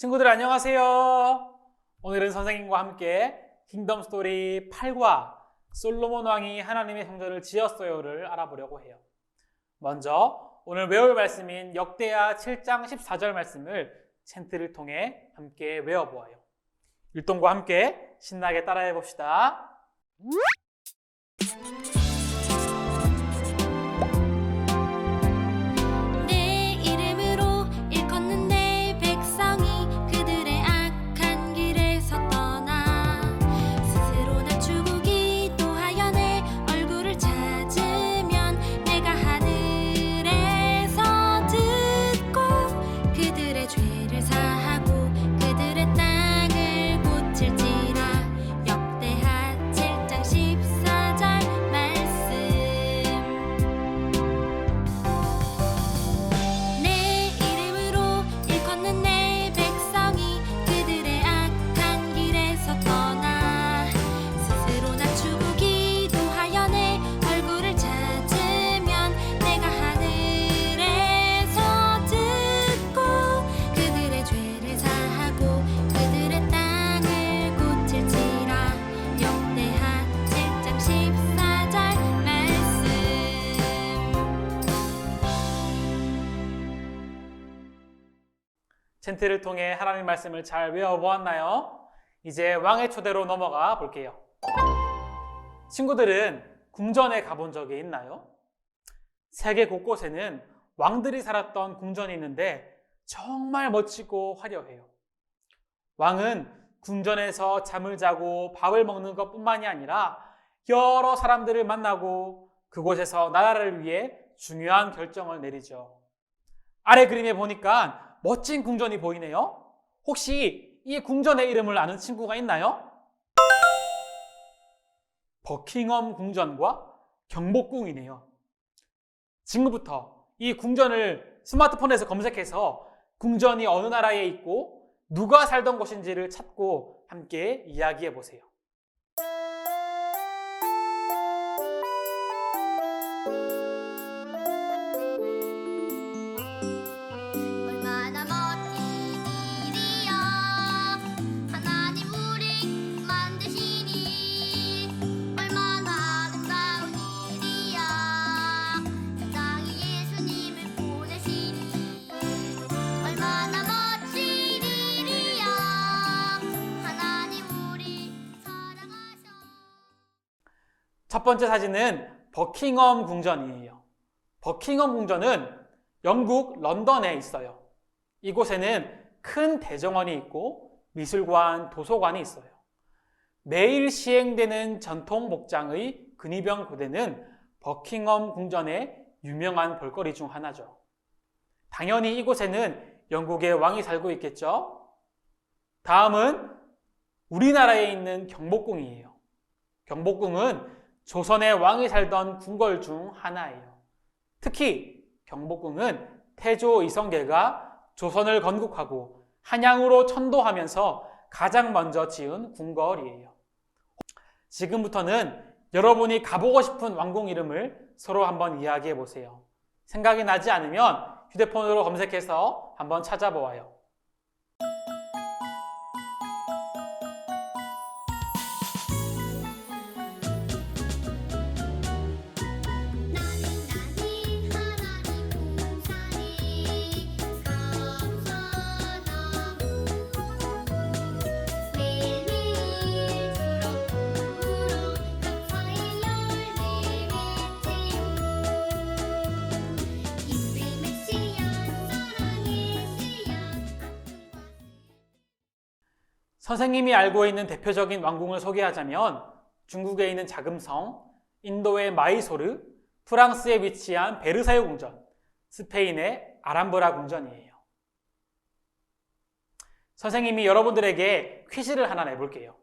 친구들 안녕하세요. 오늘은 선생님과 함께 킹덤 스토리 8과 솔로몬 왕이 하나님의 성전을 지었어요를 알아보려고 해요. 먼저 오늘 외울 말씀인 역대하 7장 14절 말씀을 챈트를 통해 함께 외워보아요. 율동과 함께 신나게 따라해 봅시다. 챈트를 통해 하나님 말씀을 잘 외워보았나요? 이제 왕의 초대로 넘어가 볼게요. 친구들은 궁전에 가본 적이 있나요? 세계 곳곳에는 왕들이 살았던 궁전이 있는데 정말 멋지고 화려해요. 왕은 궁전에서 잠을 자고 밥을 먹는 것뿐만이 아니라 여러 사람들을 만나고 그곳에서 나라를 위해 중요한 결정을 내리죠. 아래 그림에 보니까 멋진 궁전이 보이네요. 혹시 이 궁전의 이름을 아는 친구가 있나요? 버킹엄 궁전과 경복궁이네요. 지금부터 이 궁전을 스마트폰에서 검색해서 궁전이 어느 나라에 있고 누가 살던 곳인지를 찾고 함께 이야기해 보세요. 첫 번째 사진은 버킹엄 궁전이에요. 버킹엄 궁전은 영국 런던에 있어요. 이곳에는 큰 대정원이 있고 미술관, 도서관이 있어요. 매일 시행되는 전통 복장의 근위병 부대는 버킹엄 궁전의 유명한 볼거리 중 하나죠. 당연히 이곳에는 영국의 왕이 살고 있겠죠. 다음은 우리나라에 있는 경복궁이에요. 경복궁은 조선의 왕이 살던 궁궐 중 하나예요. 특히 경복궁은 태조 이성계가 조선을 건국하고 한양으로 천도하면서 가장 먼저 지은 궁궐이에요. 지금부터는 여러분이 가보고 싶은 왕궁 이름을 서로 한번 이야기해 보세요. 생각이 나지 않으면 휴대폰으로 검색해서 한번 찾아보아요. 선생님이 알고 있는 대표적인 왕궁을 소개하자면 중국에 있는 자금성, 인도의 마이소르, 프랑스에 위치한 베르사유 궁전, 스페인의 아람브라 궁전이에요. 선생님이 여러분들에게 퀴즈를 하나 내볼게요.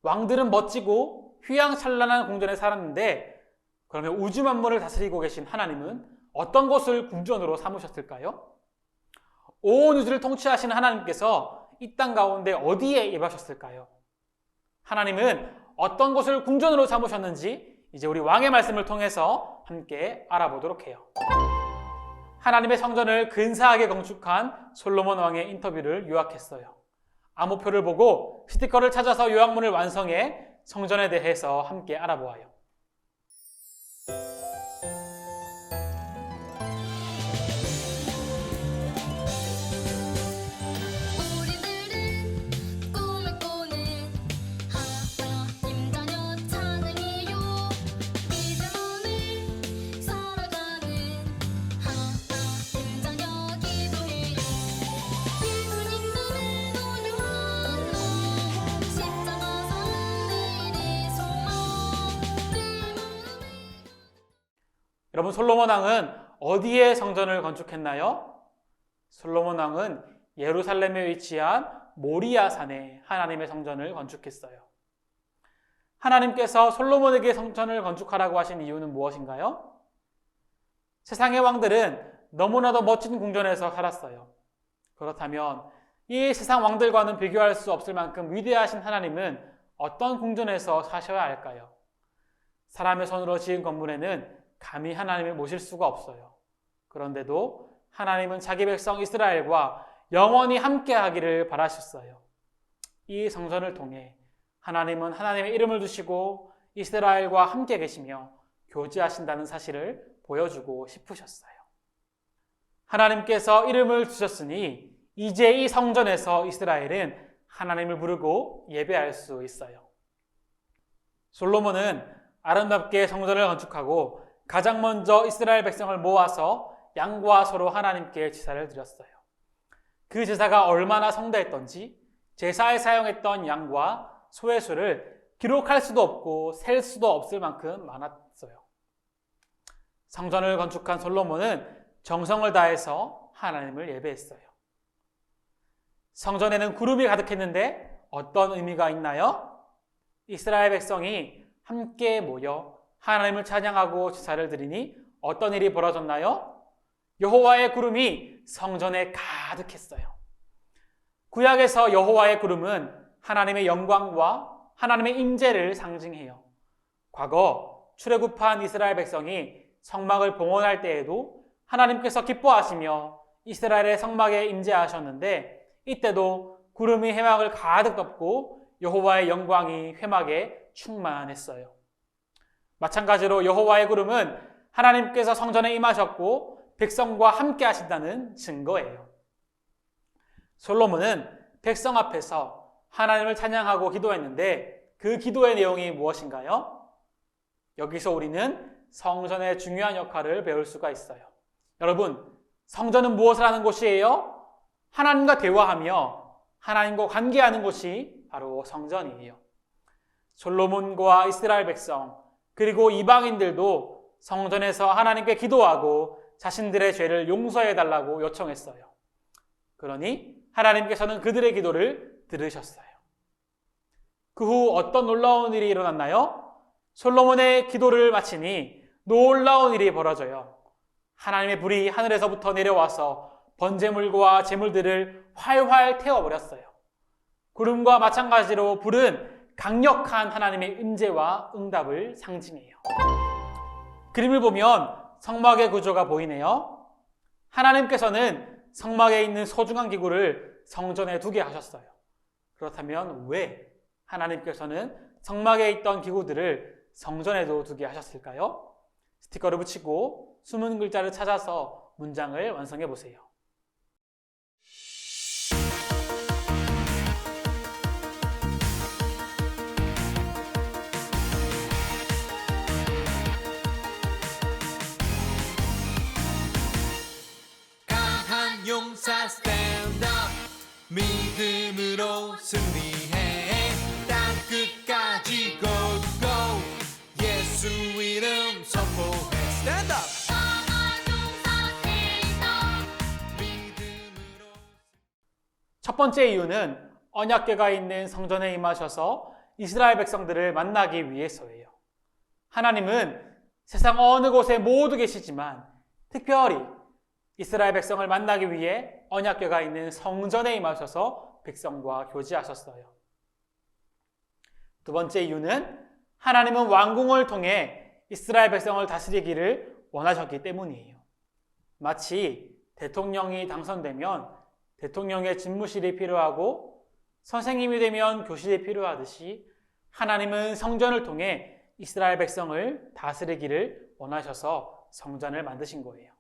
왕들은 멋지고 휘황찬란한 궁전에 살았는데 그러면 우주 만물을 다스리고 계신 하나님은 어떤 곳을 궁전으로 삼으셨을까요? 온 우주를 통치하시는 하나님께서 이 땅 가운데 어디에 임하셨을까요? 하나님은 어떤 곳을 궁전으로 삼으셨는지 이제 우리 왕의 말씀을 통해서 함께 알아보도록 해요. 하나님의 성전을 근사하게 건축한 솔로몬 왕의 인터뷰를 요약했어요. 암호표를 보고 스티커를 찾아서 요약문을 완성해 성전에 대해서 함께 알아보아요. 여러분, 솔로몬 왕은 어디에 성전을 건축했나요? 솔로몬 왕은 예루살렘에 위치한 모리아 산에 하나님의 성전을 건축했어요. 하나님께서 솔로몬에게 성전을 건축하라고 하신 이유는 무엇인가요? 세상의 왕들은 너무나도 멋진 궁전에서 살았어요. 그렇다면 이 세상 왕들과는 비교할 수 없을 만큼 위대하신 하나님은 어떤 궁전에서 사셔야 할까요? 사람의 손으로 지은 건물에는 감히 하나님을 모실 수가 없어요. 그런데도 하나님은 자기 백성 이스라엘과 영원히 함께하기를 바라셨어요. 이 성전을 통해 하나님은 하나님의 이름을 두시고 이스라엘과 함께 계시며 교제하신다는 사실을 보여주고 싶으셨어요. 하나님께서 이름을 두셨으니 이제 이 성전에서 이스라엘은 하나님을 부르고 예배할 수 있어요. 솔로몬은 아름답게 성전을 건축하고 가장 먼저 이스라엘 백성을 모아서 양과 소로 하나님께 제사를 드렸어요. 그 제사가 얼마나 성대했던지 제사에 사용했던 양과 소의 수를 기록할 수도 없고 셀 수도 없을 만큼 많았어요. 성전을 건축한 솔로몬은 정성을 다해서 하나님을 예배했어요. 성전에는 구름이 가득했는데 어떤 의미가 있나요? 이스라엘 백성이 함께 모여 하나님을 찬양하고 제사를 드리니 어떤 일이 벌어졌나요? 여호와의 구름이 성전에 가득했어요. 구약에서 여호와의 구름은 하나님의 영광과 하나님의 임재를 상징해요. 과거 출애굽한 이스라엘 백성이 성막을 봉헌할 때에도 하나님께서 기뻐하시며 이스라엘의 성막에 임재하셨는데 이때도 구름이 회막을 가득 덮고 여호와의 영광이 회막에 충만했어요. 마찬가지로 여호와의 구름은 하나님께서 성전에 임하셨고 백성과 함께 하신다는 증거예요. 솔로몬은 백성 앞에서 하나님을 찬양하고 기도했는데 그 기도의 내용이 무엇인가요? 여기서 우리는 성전의 중요한 역할을 배울 수가 있어요. 여러분, 성전은 무엇을 하는 곳이에요? 하나님과 대화하며 하나님과 관계하는 곳이 바로 성전이에요. 솔로몬과 이스라엘 백성 그리고 이방인들도 성전에서 하나님께 기도하고 자신들의 죄를 용서해 달라고 요청했어요. 그러니 하나님께서는 그들의 기도를 들으셨어요. 그 후 어떤 놀라운 일이 일어났나요? 솔로몬의 기도를 마치니 놀라운 일이 벌어져요. 하나님의 불이 하늘에서부터 내려와서 번제물과 제물들을 활활 태워버렸어요. 구름과 마찬가지로 불은 강력한 하나님의 임재와 응답을 상징해요. 그림을 보면 성막의 구조가 보이네요. 하나님께서는 성막에 있는 소중한 기구를 성전에 두게 하셨어요. 그렇다면 왜 하나님께서는 성막에 있던 기구들을 성전에도 두게 하셨을까요? 스티커를 붙이고 숨은 글자를 찾아서 문장을 완성해 보세요. 강한 용사 스탠드 업 믿음으로 승리해 땅 끝까지 go go 예수 이름 선포해 스탠드 업 첫 번째 이유는 언약궤가 있는 성전에 임하셔서 이스라엘 백성들을 만나기 위해서예요. 하나님은 세상 어느 곳에 모두 계시지만 특별히 이스라엘 백성을 만나기 위해 언약궤가 있는 성전에 임하셔서 백성과 교제하셨어요. 두 번째 이유는 하나님은 왕궁을 통해 이스라엘 백성을 다스리기를 원하셨기 때문이에요. 마치 대통령이 당선되면 대통령의 집무실이 필요하고 선생님이 되면 교실이 필요하듯이 하나님은 성전을 통해 이스라엘 백성을 다스리기를 원하셔서 성전을 만드신 거예요.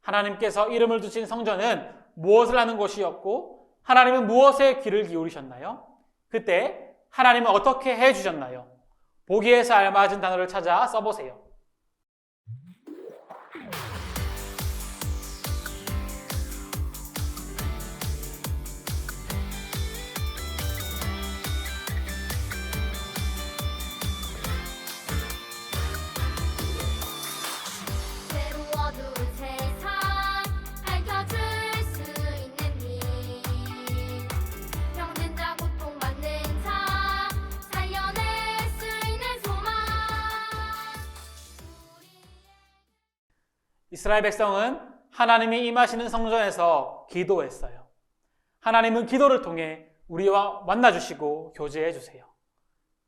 하나님께서 이름을 두신 성전은 무엇을 하는 곳이었고 하나님은 무엇에 귀를 기울이셨나요? 그때 하나님은 어떻게 해주셨나요? 보기에서 알맞은 단어를 찾아 써보세요. 새로워진 세상 밝혀줄 수 있는 힘 병든 자 고통받는 자 살려낼 수 있는 소망 이스라엘 백성은 하나님이 임하시는 성전에서 기도했어요. 하나님은 기도를 통해 우리와 만나주시고 교제해 주세요.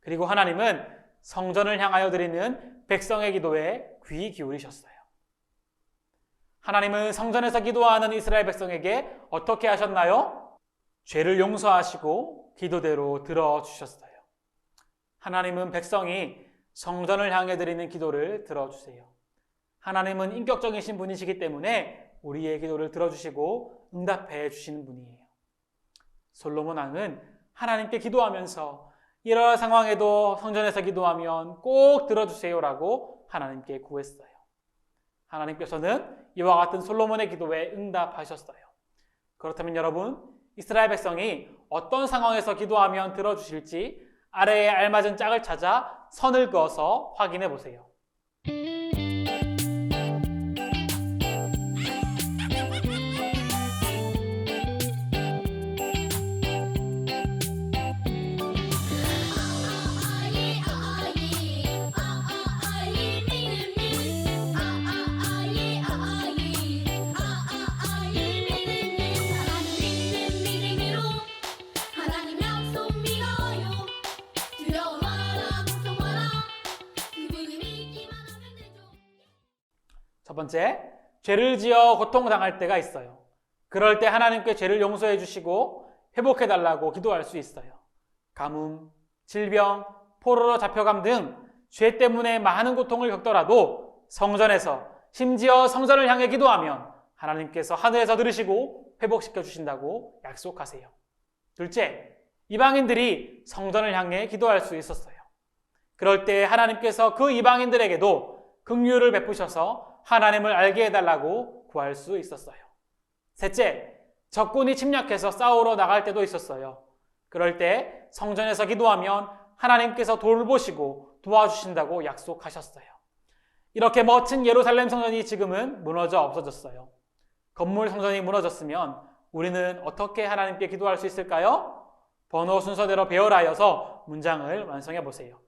그리고 하나님은 성전을 향하여 드리는 백성의 기도에 귀 기울이셨어요. 하나님은 성전에서 기도하는 이스라엘 백성에게 어떻게 하셨나요? 죄를 용서하시고 기도대로 들어주셨어요. 하나님은 백성이 성전을 향해 드리는 기도를 들어주세요. 하나님은 인격적이신 분이시기 때문에 우리의 기도를 들어주시고 응답해 주시는 분이에요. 솔로몬 왕은 하나님께 기도하면서 이러한 상황에도 성전에서 기도하면 꼭 들어주세요라고 하나님께 구했어요. 하나님께서는 이와 같은 솔로몬의 기도에 응답하셨어요. 그렇다면 여러분, 이스라엘 백성이 어떤 상황에서 기도하면 들어주실지 아래에 알맞은 짝을 찾아 선을 그어서 확인해 보세요. 첫 번째, 죄를 지어 고통당할 때가 있어요. 그럴 때 하나님께 죄를 용서해 주시고 회복해 달라고 기도할 수 있어요. 가뭄, 질병, 포로로 잡혀감 등 죄 때문에 많은 고통을 겪더라도 성전에서, 심지어 성전을 향해 기도하면 하나님께서 하늘에서 들으시고 회복시켜 주신다고 약속하세요. 둘째, 이방인들이 성전을 향해 기도할 수 있었어요. 그럴 때 하나님께서 그 이방인들에게도 긍휼을 베푸셔서 하나님을 알게 해달라고 구할 수 있었어요. 셋째, 적군이 침략해서 싸우러 나갈 때도 있었어요. 그럴 때 성전에서 기도하면 하나님께서 돌보시고 도와주신다고 약속하셨어요. 이렇게 멋진 예루살렘 성전이 지금은 무너져 없어졌어요. 건물 성전이 무너졌으면 우리는 어떻게 하나님께 기도할 수 있을까요? 번호 순서대로 배열하여서 문장을 완성해 보세요.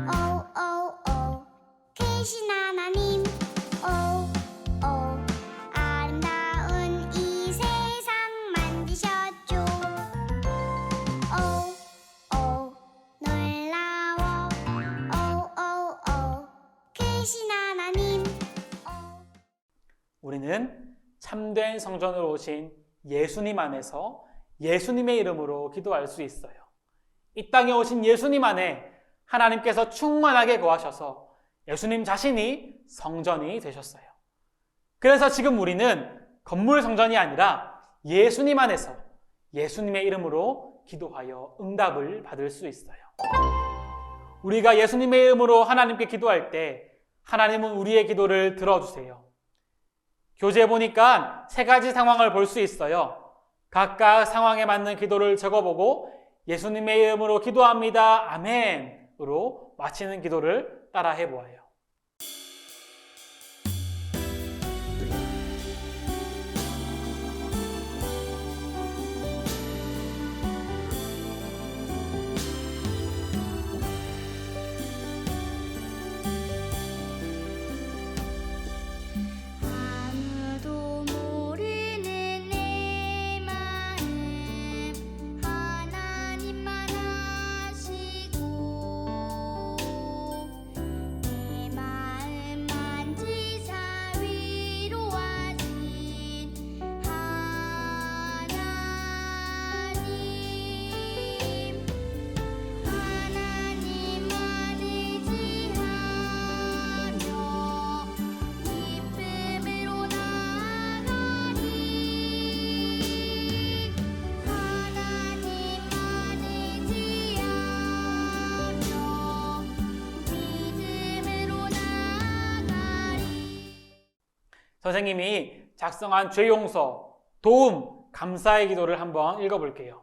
놀라워 계신 하나님 아름다운 이 세상 만드셨죠. 놀라워 계신 하나님 우리는 참된 성전으로 오신 예수님 안에서 예수님의 이름으로 기도할 수 있어요. 이 땅에 오신 예수님 안에 하나님께서 충만하게 거하셔서 예수님 자신이 성전이 되셨어요. 그래서 지금 우리는 건물 성전이 아니라 예수님 안에서 예수님의 이름으로 기도하여 응답을 받을 수 있어요. 우리가 예수님의 이름으로 하나님께 기도할 때 하나님은 우리의 기도를 들어주세요. 교재에 보니까 3가지 상황을 볼 수 있어요. 각각 상황에 맞는 기도를 적어보고 예수님의 이름으로 기도합니다. 아멘으로 마치는 기도를 따라 해보아요. 아무도 모르는 내 선생님이 작성한 죄 용서, 도움, 감사의 기도를 한번 읽어볼게요.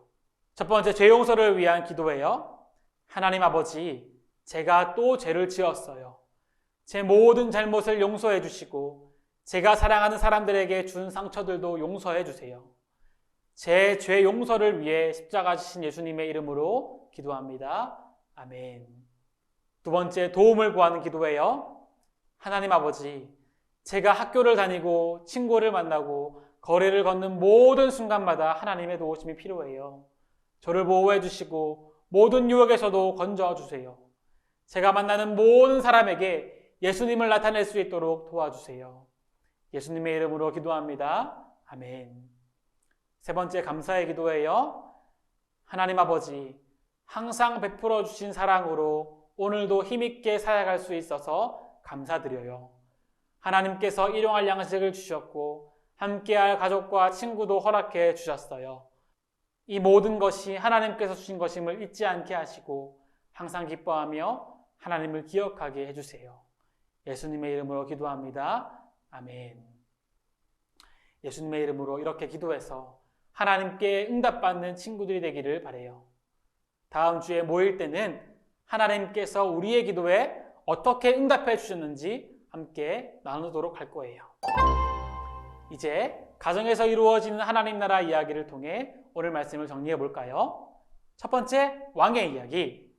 첫 번째, 죄 용서를 위한 기도예요. 하나님 아버지, 제가 또 죄를 지었어요. 제 모든 잘못을 용서해 주시고 제가 사랑하는 사람들에게 준 상처들도 용서해 주세요. 제 죄 용서를 위해 십자가 지신 예수님의 이름으로 기도합니다. 아멘. 두 번째, 도움을 구하는 기도예요. 하나님 아버지, 제가 학교를 다니고 친구를 만나고 거리를 걷는 모든 순간마다 하나님의 도우심이 필요해요. 저를 보호해 주시고 모든 유혹에서도 건져 주세요. 제가 만나는 모든 사람에게 예수님을 나타낼 수 있도록 도와주세요. 예수님의 이름으로 기도합니다. 아멘. 세 번째, 감사의 기도예요. 하나님 아버지, 항상 베풀어 주신 사랑으로 오늘도 힘있게 살아갈 수 있어서 감사드려요. 하나님께서 일용할 양식을 주셨고 함께할 가족과 친구도 허락해 주셨어요. 이 모든 것이 하나님께서 주신 것임을 잊지 않게 하시고 항상 기뻐하며 하나님을 기억하게 해주세요. 예수님의 이름으로 기도합니다. 아멘. 예수님의 이름으로 이렇게 기도해서 하나님께 응답받는 친구들이 되기를 바라요. 다음 주에 모일 때는 하나님께서 우리의 기도에 어떻게 응답해 주셨는지 함께 나누도록 할 거예요. 이제 가정에서 이루어지는 하나님 나라 이야기를 통해 오늘 말씀을 정리해 볼까요? 첫 번째, 왕의 이야기.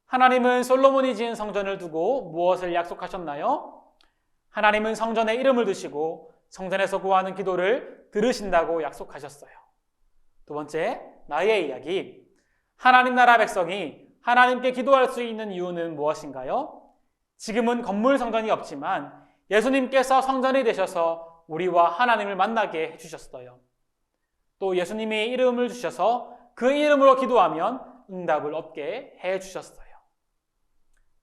하나님은 솔로몬이 지은 성전을 두고 무엇을 약속하셨나요? 하나님은 성전에 이름을 두시고 성전에서 구하는 기도를 들으신다고 약속하셨어요. 두 번째, 나의 이야기. 하나님 나라 백성이 하나님께 기도할 수 있는 이유는 무엇인가요? 지금은 건물 성전이 없지만 예수님께서 성전이 되셔서 우리와 하나님을 만나게 해주셨어요. 또 예수님이 이름을 주셔서 그 이름으로 기도하면 응답을 얻게 해주셨어요.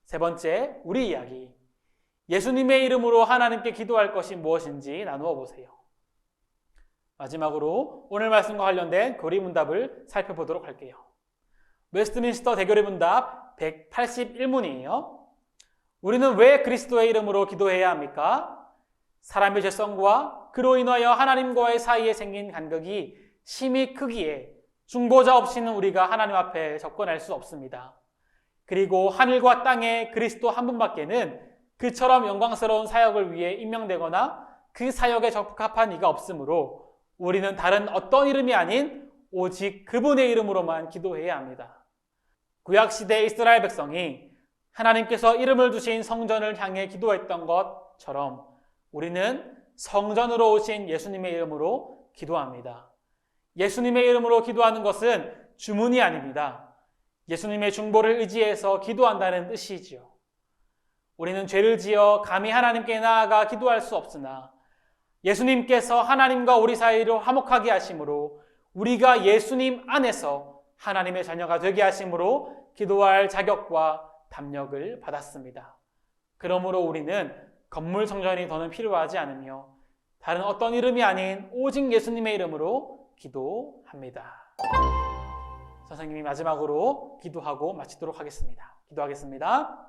세 번째, 우리 이야기. 예수님의 이름으로 하나님께 기도할 것이 무엇인지 나누어 보세요. 마지막으로 오늘 말씀과 관련된 교리문답을 살펴보도록 할게요. 웨스트민스터 대교리 문답 181문이에요. 우리는 왜 그리스도의 이름으로 기도해야 합니까? 사람의 죄성과 그로 인하여 하나님과의 사이에 생긴 간격이 심히 크기에 중보자 없이는 우리가 하나님 앞에 접근할 수 없습니다. 그리고 하늘과 땅에 그리스도 한 분밖에는 그처럼 영광스러운 사역을 위해 임명되거나 그 사역에 적합한 이가 없으므로 우리는 다른 어떤 이름이 아닌 오직 그분의 이름으로만 기도해야 합니다. 구약시대 이스라엘 백성이 하나님께서 이름을 두신 성전을 향해 기도했던 것처럼 우리는 성전으로 오신 예수님의 이름으로 기도합니다. 예수님의 이름으로 기도하는 것은 주문이 아닙니다. 예수님의 중보를 의지해서 기도한다는 뜻이지요. 우리는 죄를 지어 감히 하나님께 나아가 기도할 수 없으나 예수님께서 하나님과 우리 사이를 화목하게 하심으로 우리가 예수님 안에서 하나님의 자녀가 되게 하심으로 기도할 자격과 담력을 받았습니다. 그러므로 우리는 건물 성전이 더는 필요하지 않으며 다른 어떤 이름이 아닌 오직 예수님의 이름으로 기도합니다. 선생님이 마지막으로 기도하고 마치도록 하겠습니다. 기도하겠습니다.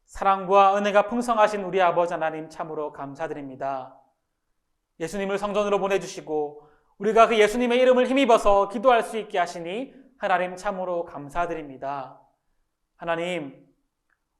사랑과 은혜가 풍성하신 우리 아버지 하나님 참으로 감사드립니다. 예수님을 성전으로 보내주시고 우리가 그 예수님의 이름을 힘입어서 기도할 수 있게 하시니 하나님 참으로 감사드립니다. 하나님,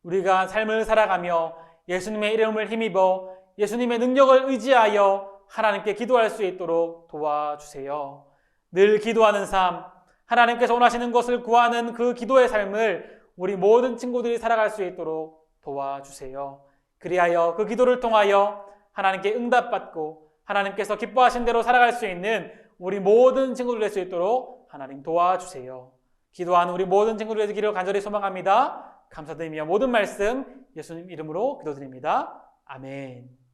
우리가 삶을 살아가며 예수님의 이름을 힘입어 예수님의 능력을 의지하여 하나님께 기도할 수 있도록 도와주세요. 늘 기도하는 삶, 하나님께서 원하시는 것을 구하는 그 기도의 삶을 우리 모든 친구들이 살아갈 수 있도록 도와주세요. 그리하여 그 기도를 통하여 하나님께 응답받고 하나님께서 기뻐하신 대로 살아갈 수 있는 우리 모든 친구들 될 수 있도록 하나님 도와주세요. 기도하는 우리 모든 친구들 되기를 간절히 소망합니다. 감사드리며 모든 말씀 예수님 이름으로 기도드립니다. 아멘.